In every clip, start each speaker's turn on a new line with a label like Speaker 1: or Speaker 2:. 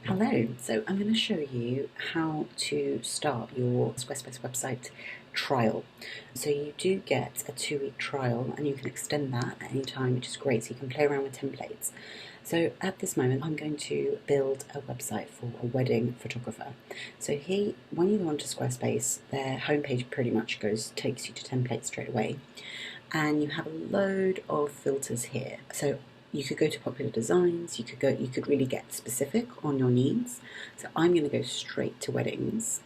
Speaker 1: Hello, so I'm going to show you how to start your Squarespace website trial. So you do get a 2-week trial and you can extend that at any time, which is great, so you can play around with templates. So at this moment I'm going to build a website for a wedding photographer. So here, when you go onto Squarespace, their homepage pretty much takes you to templates straight away, and you have a load of filters here. So you could go to popular designs, you could really get specific on your needs. So I'm going to go straight to weddings,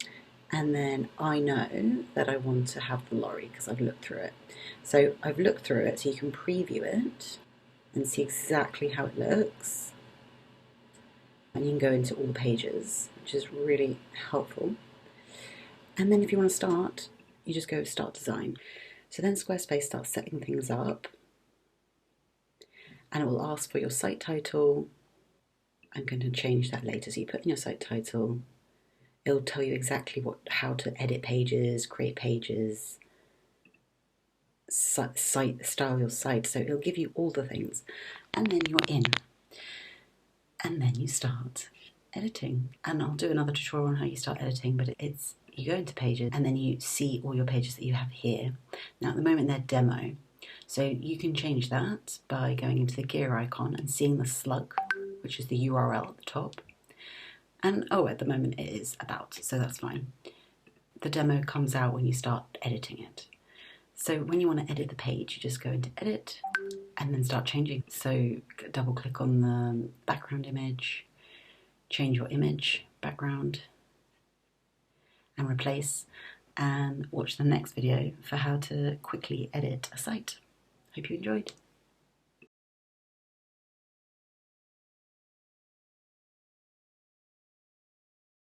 Speaker 1: and then I know that I want to have the lorry because I've looked through it. So I've looked through it, so you can preview it and see exactly how it looks. And you can go into all the pages, which is really helpful. And then if you want to start, you just go Start Design. So then Squarespace starts setting things up, and it will ask for your site title. I'm going to change that later. So you put in your site title. It'll tell you exactly how to edit pages, create pages, style your site. So it'll give you all the things, and then you're in. And then you start editing. And I'll do another tutorial on how you start editing, but you go into pages and then you see all your pages that you have here. Now at the moment they're demo. So you can change that by going into the gear icon and seeing the slug, which is the URL at the top. And at the moment it is about, so that's fine. The demo comes out when you start editing it. So when you want to edit the page, you just go into edit and then start changing. So double click on the background image, change your image background and replace, and watch the next video for how to quickly edit a site. Hope you enjoyed.